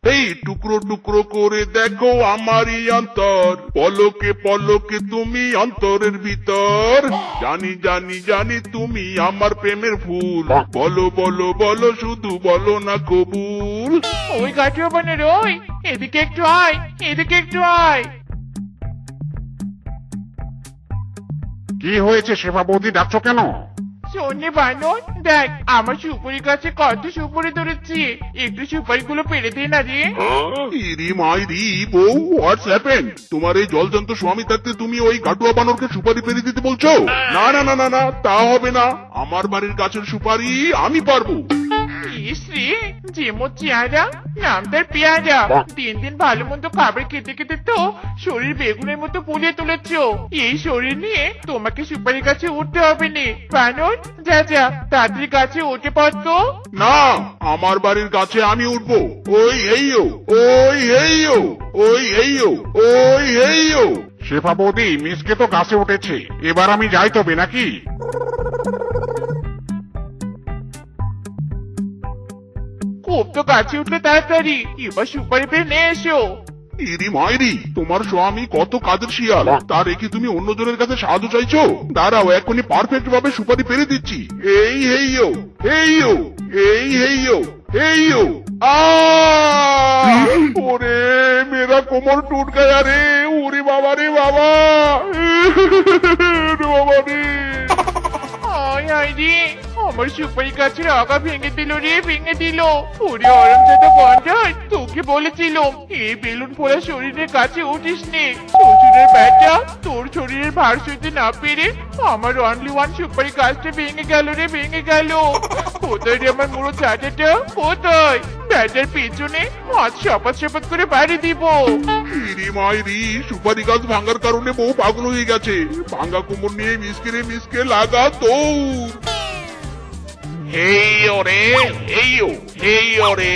এই টুকরো টুকরো করে দেখো আমারই অন্তর, পলকে পলকে তুমি অন্তরের ভিতর। জানি জানি জানি তুমি আমার প্রেমের ফুল, বলো বলো বলো শুধু বলো না কবুল। ওই গাঠিও বানের ওই, এদিকে একটু আয়, এদিকে একটু আয়। কি হয়েছে শেফা বৌদি, ডাকছো কেন? শোনে বানর, দেখ আমার সুপারি গাছে কত সুপারি ধরেছি, একটু সুপারিগুলো পেরে দে না রে। ইরি মাইরি বউ, হোয়াটস হ্যাপেন্ড? তোমার এই জলজন্ত স্বামী থাকতে তুমি ওই গাটুয়া বানরকে সুপারি পেরে দিতে বলছো? না না না না না, তা হবে না। আমার বাড়ির গাছের সুপারি আমি পারবো। ইস রে, যেমন চেহারা নাম তার পেয়ারা। দিন দিন ভালো মন্দ খাবার খেতে খেতে তো শরীর বেগুনের মতো ফুলিয়ে তুলেছ। এই শরীর নিয়ে তোমাকে সুপারি গাছে উঠতে হবে না। বানর, যা যা তাড়াতাড়ি গাছে উঠে পড়তো। না, আমার বাড়ির গাছে আমি উঠবো। ওই হেইও, ওই হেইও, ওই হেইও, ওই হেইও। শেফা বৌদি, মিসকে তো গাছে উঠেছে, এবার আমি যাই তবে নাকি? খুব তো গাছে উঠলে তাড়াতাড়ি, এবার সুপারি পেয়ে নিয়ে এসো। ইরি মাইরি, তোমার স্বামী কত কাজের শিয়াল, তা রেখে তুমি অন্যজনের কাছে সাহায্য চাইছো? দাঁড়াও, এখনই পারফেক্ট ভাবে সুপারি পেরে দিচ্ছি। এই হেইও, হেইও, এই হেইও, হেইও। ওরে মেরা কোমর টুট গয়া রে, ওরে বাবা রে বাবা, বাবা রে। আয় আয় রে, আমার সুপারি গাছের আগা ভেঙে দিল রে, ভেঙে দিল। ওরে আরামজাদা গন্ডার, তোকে বলেছিলাম এই বেলুন ফোলা শরীরের কাছে উঠিস নে। শ্বশুরের ব্যাটা তোর শরীরের ভার সইতে না পেরে আমার অনলি ওয়ান সুপারি গাছটা ভেঙে গেল রে, ভেঙে গেল। কোথায় রে আমার মুড়ো চাটাটা, কোথায়? ব্যাটার পেছনে হাত সপাত সপাত করে বাড়ি দিব। ইরি মাইরি, সুপারি গাছ ভাঙার কারণে বউ পাগল হয়ে গেছে। ভাঙা কোমর নিয়ে মিসকে মিসকে লাগা দৌড়। হেইও রে, হেইও, হেইও রে,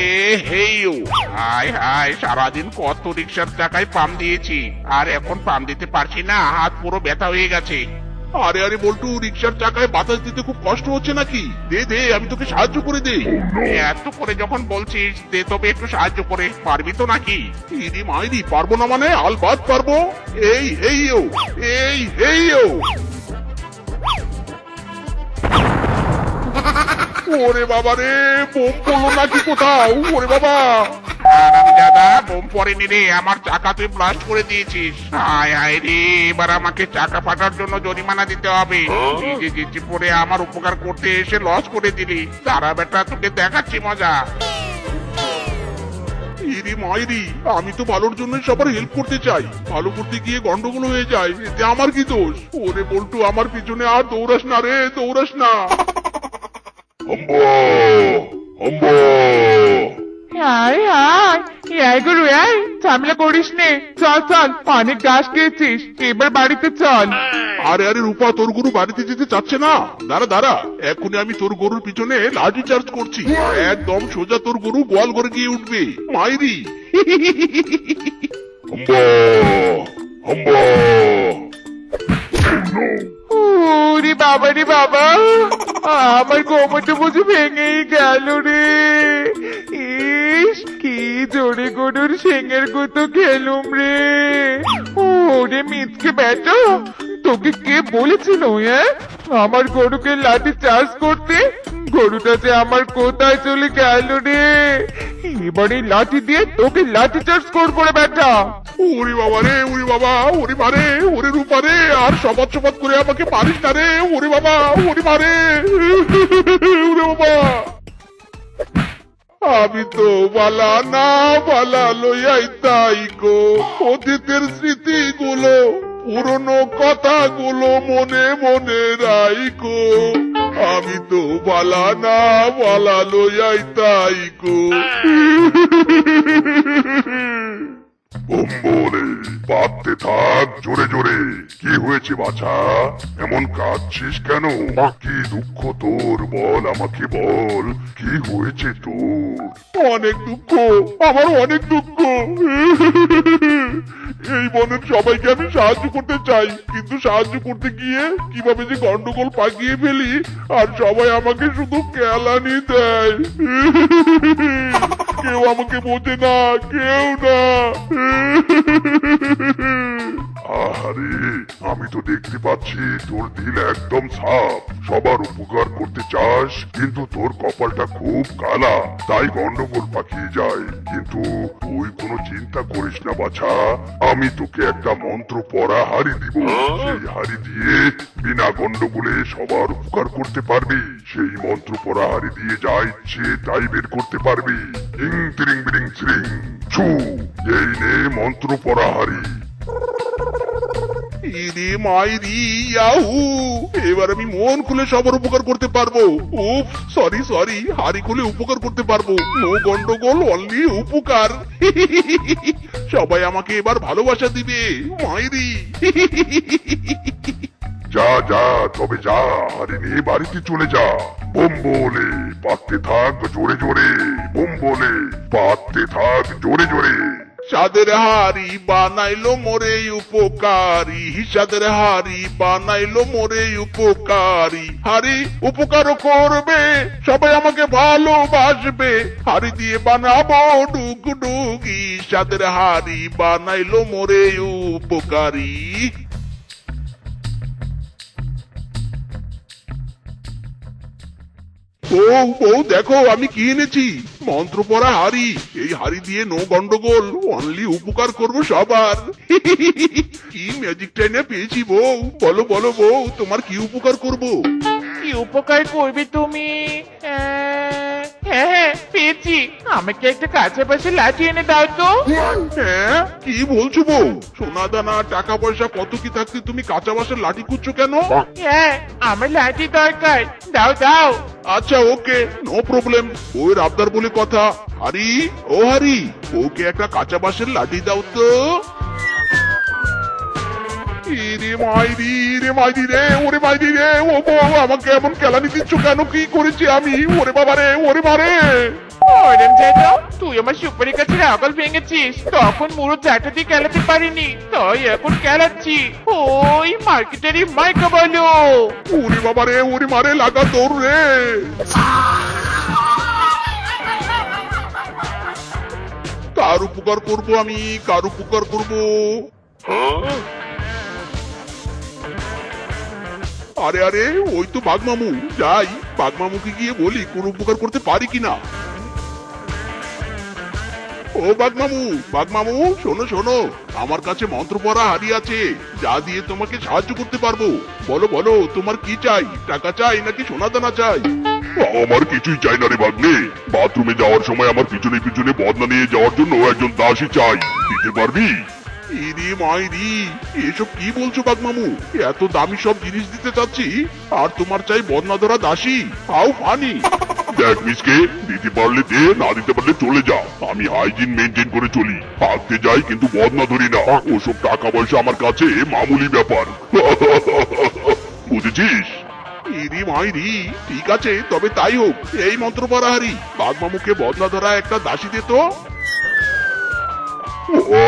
হেইও। হায় হায়, সারাদিন কত রিক্সার টাকায় পাম দিয়েছি, আর এখন পাম দিতে পারছি না, হাত পুরো ব্যথা হয়ে গেছে। আরে আরে বল্টু, রিক্সার চাকায় বাতাস দিতে খুব কষ্ট হচ্ছে নাকি? দে দে, আমি তোকে সাহায্য করে দেই। এত করে যখন বলছিস, দে তবে একটু সাহায্য করে, পারবি তো নাকি? ইরি মাইরি, পারবো না মানে? আলবাত পারবো। এই হেইও, এই হেইও। ওরে বাবা রে, বোম পড়লো নাকি কোথাও? ওরে বাবা। দাদা, বোম পড়েনি রে, আমার চাকা তুই ব্লাস্ট করে দিয়েছিস। হায় হায় রে, এবার আমাকে চাকা ফাটার জন্য জরিমানা দিতে হবে। নিজে জিজি পরে আমার উপকার করতে এসে লস করে দিলি। তারা বেটা, তোকে দেখাচ্ছি মজা। ইরি মাইরি, আমি তো ভালোর জন্য সবার হেল্প করতে চাই, ভালো করতে গিয়ে গন্ডগোল হয়ে যায়, এতে আমার কি দোষ? ওরে বল্টু, আমার পিছনে আর দৌড়াস না রে, দৌড়াস না। হায় হায়, এই গরু এই, ঝামেলা করিস নে। চল চল, অনেক ঘাস খেয়েছিস, এবার বাড়িতে চল। আরে আরে রূপা, তোর গরু বাড়িতে যেতে চাচ্ছে না। দাঁড়া দাঁড়া, এখনই আমি তোর গরুর পিছনে লাঠি চার্জ করছি, একদম সোজা তোর গরু গোয়াল ঘরে গিয়ে উঠবে। মাইরি। ওরে বাবা রে বাবা, আমার কোমরটা বুঝি ভেঙেই গেল রে। ইস, কি জোরে গরুর শেঙের গুতো খেলুম রে। ওরে মিথকে বেটা, তোকে কে বলেছিল আমার গরুকে লাঠি চার্জ করতে? গরুটা যে আমার কোথায় চলে গেল রে। এবারে লাঠি দিয়ে তোকে লাঠি চার্জ করবো রে বেটা। ওরে বাবা রে, ওরে বাবা, ওরে মারে, ওরে রূপা রে, আর সপাত সপাত করে আমাকে মারিস না রে। ওরে বাবা, ওরে মারে, ওরে বাবা। আমি তো বালা না বালা লইয়াই তাই গো, অতীতের স্মৃতিগুলো, পুরনো কথাগুলো মনে মনে রাইকো। আমি তো বালা না বালা লইয়াই তাই গো। বম্বরে বাঁধতে থাক জোরে জোরে। কি হয়েছে বাছা, এমন কাঁদছিস কেন? কি দুঃখ তোর, বল আমাকে বল, কি হয়েছে তোর? অনেক দুঃখ, আমার অনেক দুঃখ। এই বনের সবাইকে আমি সাহায্য করতে চাই, কিন্তু সাহায্য করতে গিয়ে কিভাবে যে গন্ডগোল পাকিয়ে ফেলি, আর সবাই আমাকে শুধু কেলানি দেয়। কেউ আমাকে বোঝে না, কেউ না। আরে আমি তো দেখতে পাচ্ছি তোর দিল একদম সাফ, সবার উপকার করতে চাস, কিন্তু তোর কপালটা খুব কালা, তাই গন্ডগোল পাকিয়ে যায়। কিন্তু তুই কোনো চিন্তা করিস না বাছা, আমি তোকে একটা মন্ত্র পড়া হাড়ি দিব, সেই হাড়ি দিয়ে বিনা গন্ডগোলে সবার উপকার করতে পারবি। সেই মন্ত্র পড়া হাড়ি দিয়ে যা ইচ্ছে তাই বের করতে পারবি। ইং তিরিং বিরিং ছিরিং ছু, এই নে মন্ত্র পড়া হাড়ি। ইরে মাইরি ইয়াহু, এবার আমি মন খুলে সবার উপকার করতে পারবো। উফ, সরি সরি, হাড়ি খুলে উপকার করতে পারবো। নো গন্ডগোল, অনলি উপকার। সবাই আমাকে এবার ভালোবাসা দিবে, মাইরি। যা যা, তবে যা, হাড়ি নিয়ে বাড়িতে চলে যা। বোম বলে পাততে থাক জোরে জোরে, বোম বলে পাততে থাক জোরে জোরে। সাদের হাড়ি বানাইলো মোরে উপকারী, সাদের হাড়ি বানাইলো মোরে উপকারী। হাড়ি উপকার করবে, সবাই আমাকে ভালোবাসবে। হাড়ি দিয়ে বানাবো ডুগডুগি, সাদের হাড়ি বানাইলো মোরে উপকারী। বউ বউ, দেখো আমি কি এনেছি, মন্ত্র পড়া হাড়ি। এই হাড়ি দিয়ে নো গন্ডগোল, অনলি উপকার করবো সবার। কি ম্যাজিকটা এনে পেয়েছি বউ, বলো বলো বউ, তোমার কি উপকার করবো? কি উপকার করবে তুমি? হ্যাঁ, পেয়েছি। আমাকে একটা কাঁচা পাশে লাঠি এনে দাও তো। হ্যাঁ, কি বলছো বউ? সোনা দানা টাকা পয়সা কত কি থাকতে তুমি কাঁচা বাঁশের লাঠি খুঁজছো কেন? হ্যাঁ, আমার লাঠি দরকার, দাও দাও। আচ্ছা ওকে, নো প্রবলেম। ওই আবদার বলে কথা। হারি ও হারি, ওকে একটা কাঁচা বাঁশের লাঠি দাও তো। রে মাইরি রে মাইরি রে, ওরে মাইরি রে, ও বউ আমাকে এমন কেলানি দিচ্ছ কেন? কি করেছি আমি? ওরে বাবা রে, ওরে মারে। ওরেম জানো, তুই আমার সুপারি গাছের আগল ভেঙেছিস, তখন মুড়ো চাটা দিয়ে কেলাতে পারিনি, তাই এখন কেলাচ্ছি। ওই মার্কেটারি মাইকা বলো। ওরে বাবা রে, ওরে মারে, লাগা দৌড় রে। কার উপকার করবো আমি, কার উপকার করবো? আরে আরে, ওই তো বাঘমামু। যাই, বাঘমামুকে গিয়ে বলি কোন উপকার করতে পারি কিনা। ও বাঘমামু, বাঘমামু, শোনো শোনো, আমার কাছে মন্ত্র পড়া হাড়ি আছে, যা দিয়ে তোমাকে সাহায্য করতে পারবো। বলো বলো, তোমার কি চাই? টাকা চাই নাকি সোনা দানা চাই? আমার কিছুই চাই না রে ভাগ্নে, বাথরুমে যাওয়ার সময় আমার পিছনে পিছনে বদনা নিয়ে যাওয়ার জন্য একজন দাসী চাই, দিতে পারবি? ইরে মাইরি, এসব কি বলছো বাঘমামু? এত দামি সব জিনিস দিতে চাচ্ছি, আর তোমার চাই বদনা ধরা দাসী? How funny. দেখ মিসকে, দিতে পারলে দে, না দিতে পারলে চলে যা। আমি হাইজিন মেনটেন করে চলি, হাঁকতে যাই কিন্তু বদনা ধরি না। ওসব টাকা পয়সা আমার কাছে মামুলি ব্যাপার। বুঝেছিস? ইরি মাইরি, ঠিক আছে, তবে তাই হোক। এই মন্ত্র পড়া হাড়ি বাঘমামুকে বদনা ধরা একটা দাসী দে তো। ও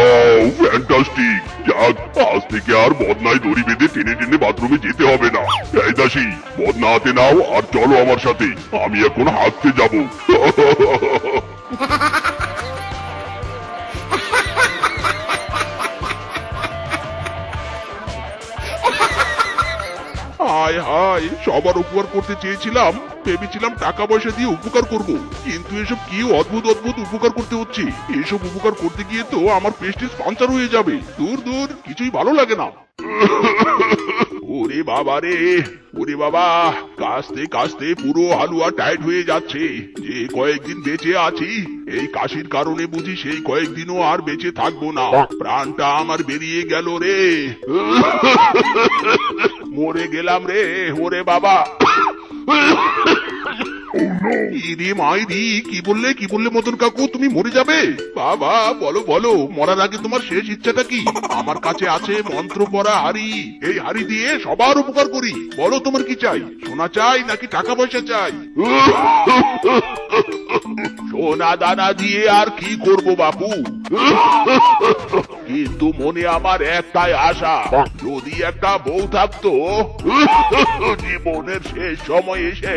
ফ্যান্টাস্টিক! যাক, আজ থেকে আর বদনায় দড়ি বেঁধে টেনে টেনে বাথরুমে যেতে হবে না। এই দাসী, বদনা হাতে নাও আর চলো আমার সাথে, আমি এখন হাঁকতে যাব। হায় হায়, সবার উপকার করতে চেয়েছিলাম, ভেবেছিলাম টাকা পয়সা দিয়ে উপকার করব, কিন্তু এসব কি অদ্ভুত অদ্ভুত উপকার করতে হচ্ছে। এসব উপকার করতে গিয়ে তো আমার প্রেস্টিজ পাঞ্চার হয়ে যাবে। দূর দূর, কিছুই ভালো লাগে না। ওরে বাবা রে, ওরে বাবা, কাশতে কাশতে পুরো হালুয়া টাইট হয়ে যাচ্ছে। যে কয়েকদিন বেঁচে আছি, এই কাশির কারণে বুঝি সেই কয়েকদিনও আর বেঁচে থাকবো না। প্রাণটা আমার বেরিয়ে গেল রে। মরে গেলাম রে, ওরে বাবা। ইরে মাইরি, কি বললে মদন কাকু, তুমি মরে যাবে? বাবা, বলো বলো, মরার আগে তোমার শেষ ইচ্ছাটা কি? আমার কাছে আছে মন্ত্র পড়া হাড়ি, এই হাড়ি দিয়ে সবার উপকার করি। বলো তোমার কি চাই? সোনা চাই নাকি টাকা পয়সা চাই? সোনা দানা দিয়ে আর কি করব বাপু, কিন্তু মনে আমার একটাই আশা, যদি একটা বউ থাকতো, জীবনের শেষ সময় এসে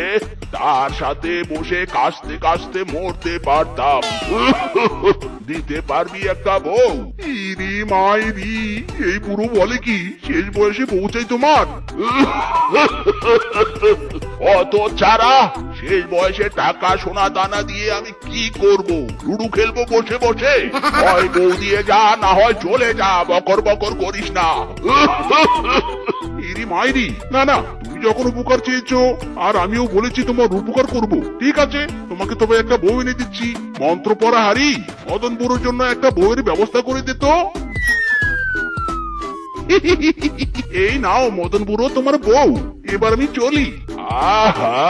তার সাথে বসে কাশতে কাশতে মরতে পারতাম। দিতে পারবি একটা বউ? ইরি মাইরি, এই বুড়ো বলে কি শেষ বয়সে বউ চাই তোমার? অত ছাড়া শেষ বয়সে টাকা সোনা দানা দিয়ে আমি কি করব? লুডু খেলবো বসে বসে? হয় বউ দিয়ে যা, না হয় চলে যা, বকর বকর করিস না। ইরি মাইরি, না না, তুমি যখন উপকার চেয়েছো আর আমিও বলেছি তোমার উপকার করব, ঠিক আছে, তোমাকে তবে একটা বউ এনে দিচ্ছি। মন্ত্র পড়া হারি, মদন বুড়োর জন্য একটা বউয়ের ব্যবস্থা করে দিত। এই নাও মদন বুড়ো তোমার বউ, এবার আমি চলি। আহা,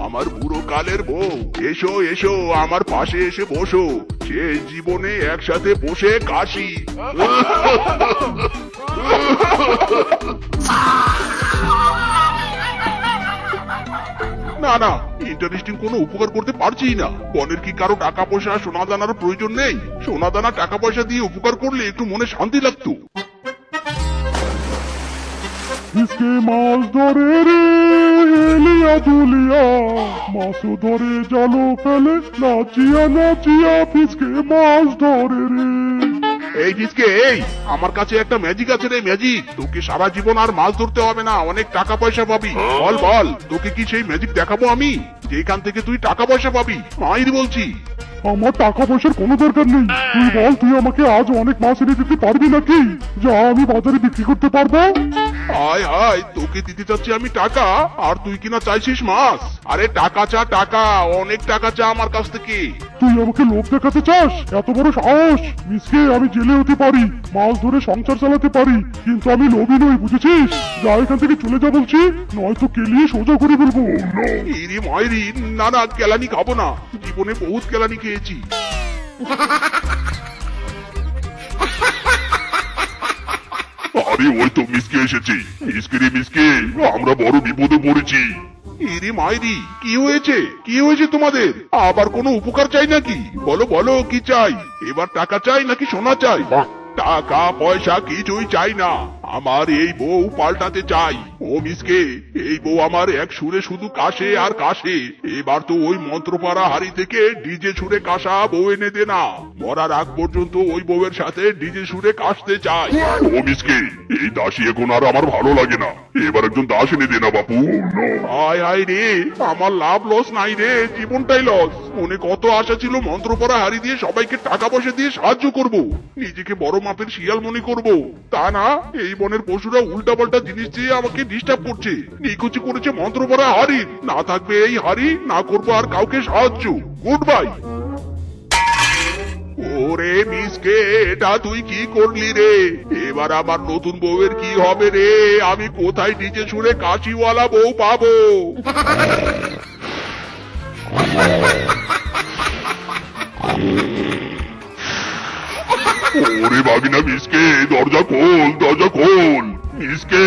আমার বুড়ো কালের বউ, এসো এসো আমার পাশে এসে বসো, শেষ জীবনে একসাথে বসে কাশি। না না, ইন্টারেস্টিং কোনো উপকার করতে পারছি না। বনের কি কারো টাকা পয়সা সোনা দানার প্রয়োজন নেই? সোনা দানা টাকা পয়সা দিয়ে উপকার করলে একটু মনে শান্তি লাগতো। इसके মাছ ধরে রে হেলিয়া দুলিয়া, মাছ ধরে জালো ফেলে নাচিয়া নাচিয়া, ফিসকে মাছ ধরে রে। এই ফিসকে, এই আমার কাছে একটা ম্যাজিক আছে রে, ম্যাজিক। তোকে সারা জীবন আর মাছ ধরতে হবে না, অনেক টাকা পয়সা পাবি। বল বল, তোকে কি সেই ম্যাজিক দেখাবো আমি, যেখান থেকে তুই টাকা পয়সা পাবি? মাইর বলছি। আমার টাকা পয়সার কোনো দরকার নেই, তুই বল তুই আমাকে আজ অনেক মাছ এনে দিতে পারবি নাকি, যা আমি বাজারে বিক্রি করতে পারবো। হায় হায়, তোকে দিতে চাচ্ছি আমি টাকা, আর তুই কিনা চাইছিস মাছ? আরে টাকা চা, টাকা, অনেক টাকা চা আমার কাছ থেকে। তুই আমাকে লোভ দেখাতে চাস? এত বড় সাহস! মিসকে, আমি জেলে হতে পারি, মাছ ধরে সংসার চালাতে পারি, কিন্তু আমি লোভী নই, বুঝেছিস? যা এখান থেকে চলে যা বলছি, নয়তো কেলিয়ে সোজা করে ফেলবো। ইরি মাইরি, না না, কেলানি খাবো না, জীবনে বহুত কেলানি খেয়েছি। আরে ওই তো মিসকে এসেছে। মিসকে রে মিসকে, আমরা বড় বিপদে পড়েছি। ইরি মাইরি, কি হয়েছে? কি হয়েছে তোমাদের? আবার কোনো উপকার চাই নাকি? বলো বলো, কি চাই? এবার টাকা চাই নাকি সোনা চাই? টাকা পয়সা কিছুই চাই না, আমার এই বউ পাল্টাতে চাই। ও মিসকে, এই বউ আমার এক সুরে শুধু কাশে আর কাশে। এবার তো ওই মন্ত্রপাড়া হাড়ি থেকে ডিজে সুরে কাশা বউ এনে দে না, মরার আগ পর্যন্ত ওই বউয়ের সাথে ডিজে সুরে কাশতে চাই। ও মিসকে, এই দাসী এখন আর আমার ভালো লাগে না, এবার একজন দাস এনে দে না বাপু। হায় হায় রে, আমার লাভ লস নাই রে, জীবনটাই লস। মনে কত আশা ছিল মন্ত্রপাড়া হাড়ি দিয়ে সবাইকে টাকা পয়সা দিয়ে সাহায্য করব, নিজেকে বড় মাপের শিয়াল মনে করব। তা না, এই বনের পশুরা উল্টা পাল্টা জিনিস দিয়ে আমাকে ডিস্টার্ব করছে। নিকুচি করেছে মন্ত্রপাড়া হাড়ি, না থাকবে এই হাড়ি, না করবো আর কাউকে সাহায্য। Good bye. ওরে মিসকে, এটা তুই কি করলি রে? এবার আমার নতুন বউয়ের কি হবে রে? আমি কোথায় নিচে শুনে কাশিওয়ালা বউ পাবো? ওরে ভাগিনা মিসকে, দরজা খোল, দরজা খোল মিসকে।